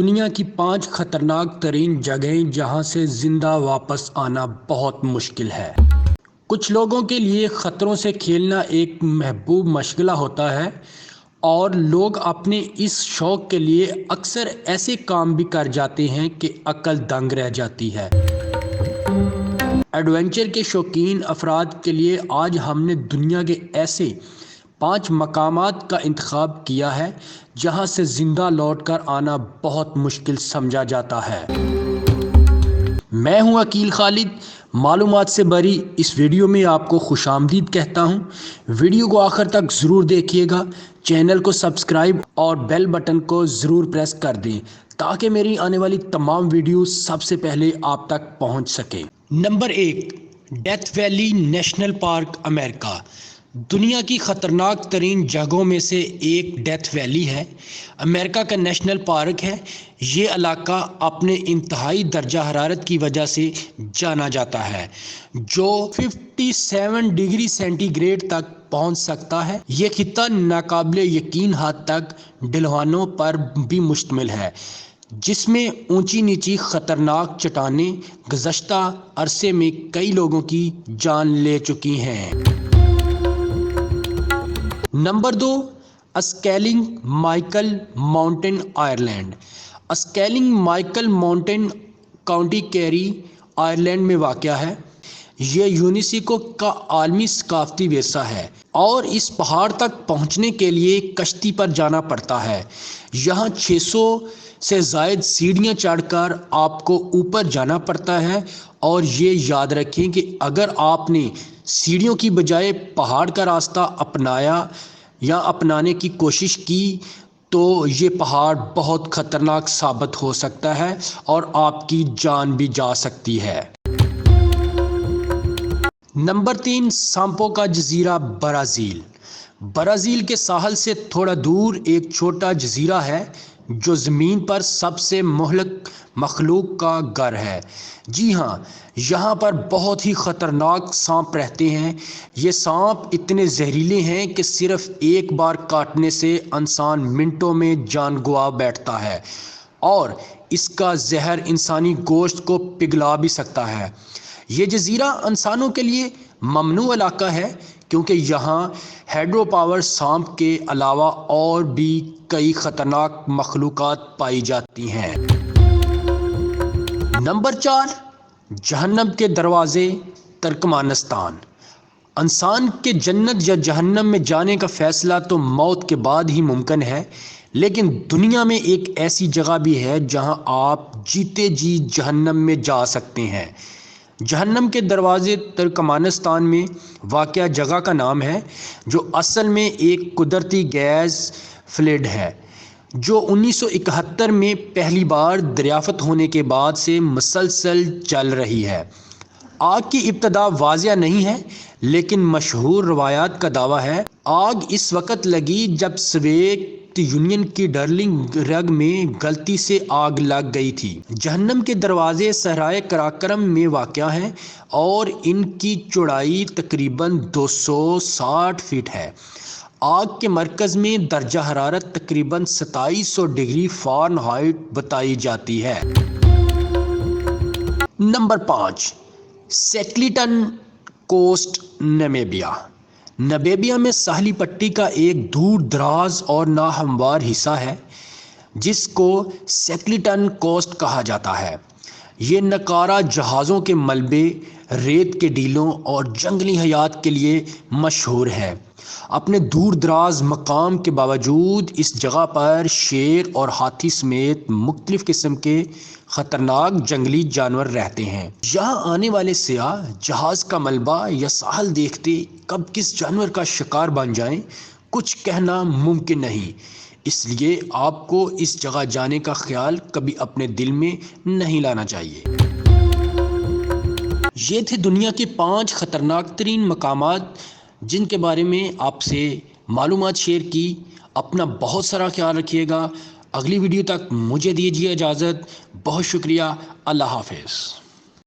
دنیا کی 5 خطرناک ترین جگہیں جہاں سے زندہ واپس آنا بہت مشکل ہے۔ کچھ لوگوں کے لیے خطروں سے کھیلنا ایک محبوب مشغلہ ہوتا ہے اور لوگ اپنے اس شوق کے لیے اکثر ایسے کام بھی کر جاتے ہیں کہ عقل دنگ رہ جاتی ہے۔ ایڈونچر کے شوقین افراد کے لیے آج ہم نے دنیا کے ایسے 5 مقامات کا انتخاب کیا ہے جہاں سے زندہ لوٹ کر آنا بہت مشکل سمجھا جاتا ہے۔ میں ہوں عقیل خالد، معلومات سے بھری اس ویڈیو میں آپ کو خوش آمدید کہتا ہوں۔ ویڈیو کو آخر تک ضرور دیکھیے گا، چینل کو سبسکرائب اور بیل بٹن کو ضرور پریس کر دیں تاکہ میری آنے والی تمام ویڈیوز سب سے پہلے آپ تک پہنچ سکیں۔ Number 1، death valley national park, امریکہ۔ دنیا کی خطرناک ترین جگہوں میں سے ایک ڈیتھ ویلی ہے، امریکہ کا نیشنل پارک ہے۔ یہ علاقہ اپنے انتہائی درجہ حرارت کی وجہ سے جانا جاتا ہے، جو 57 ڈگری سینٹی گریڈ تک پہنچ سکتا ہے۔ یہ خطہ ناقابل یقین حد تک ڈھلوانوں پر بھی مشتمل ہے، جس میں اونچی نیچی خطرناک چٹانیں گزشتہ عرصے میں کئی لوگوں کی جان لے چکی ہیں۔ Number 2، scaling Michael mountain, Ireland. Scaling Michael mountain county carry, Ireland میں واقع ہے۔ یہ یونیسکو کا عالمی ثقافتی ورثہ ہے اور اس پہاڑ تک پہنچنے کے لیے کشتی پر جانا پڑتا ہے۔ یہاں 600 سے زائد سیڑھیاں چڑھ کر آپ کو اوپر جانا پڑتا ہے، اور یہ یاد رکھیں کہ اگر آپ نے سیڑھیوں کی بجائے پہاڑ کا راستہ اپنایا یا اپنانے کی کوشش کی تو یہ پہاڑ بہت خطرناک ثابت ہو سکتا ہے اور آپ کی جان بھی جا سکتی ہے۔ نمبر 3، سامپو کا جزیرہ، برازیل۔ برازیل کے ساحل سے تھوڑا دور ایک چھوٹا جزیرہ ہے جو زمین پر سب سے مہلک مخلوق کا گھر ہے۔ جی ہاں، یہاں پر بہت ہی خطرناک سانپ رہتے ہیں۔ یہ سانپ اتنے زہریلے ہیں کہ صرف ایک بار کاٹنے سے انسان منٹوں میں جان گنوا بیٹھتا ہے، اور اس کا زہر انسانی گوشت کو پگھلا بھی سکتا ہے۔ یہ جزیرہ انسانوں کے لیے ممنوع علاقہ ہے کیونکہ یہاں ہائیڈرو پاور سانپ کے علاوہ اور بھی کئی خطرناک مخلوقات پائی جاتی ہیں۔ نمبر 4، جہنم کے دروازے، ترکمانستان۔ انسان کے جنت یا جہنم میں جانے کا فیصلہ تو موت کے بعد ہی ممکن ہے، لیکن دنیا میں ایک ایسی جگہ بھی ہے جہاں آپ جیتے جی جہنم میں جا سکتے ہیں۔ جہنم کے دروازے ترکمانستان میں واقع جگہ کا نام ہے، جو اصل میں ایک قدرتی گیس فیلڈ ہے جو 1971 میں پہلی بار دریافت ہونے کے بعد سے مسلسل چل رہی ہے۔ آگ کی ابتدا واضح نہیں ہے، لیکن مشہور روایات کا دعویٰ ہے آگ اس وقت لگی جب سوویت یونین کی ڈرلنگ رگ میں غلطی سے آگ لگ گئی تھی۔ جہنم کے دروازے صحرائے قراقرم میں واقع ہیں اور ان کی چوڑائی تقریباً 260 فٹ ہے۔ آگ کے مرکز میں درجہ حرارت تقریباً 2700 ڈگری فارنہائٹ بتائی جاتی ہے۔ Number 5، skeleton coast, Namibia. Namibia میں ساحلی پٹی کا ایک دور دراز اور ناہموار حصہ ہے جس کو سکیلیٹن کوسٹ کہا جاتا ہے۔ یہ نقارہ جہازوں کے ملبے، ریت کے ٹیلوں اور جنگلی حیات کے لیے مشہور ہے۔ اپنے دور دراز مقام کے باوجود اس جگہ پر شیر اور ہاتھی سمیت مختلف قسم کے خطرناک جنگلی جانور رہتے ہیں۔ یہاں آنے والے سیاح جہاز کا ملبہ یا ساحل دیکھتے کب کس جانور کا شکار بن جائیں کچھ کہنا ممکن نہیں، اس لیے آپ کو اس جگہ جانے کا خیال کبھی اپنے دل میں نہیں لانا چاہیے۔ یہ تھے دنیا کے 5 خطرناک ترین مقامات جن کے بارے میں آپ سے معلومات شیئر کی۔ اپنا بہت سارا خیال رکھیے گا۔ اگلی ویڈیو تک مجھے دیجیے اجازت۔ بہت شکریہ۔ اللہ حافظ۔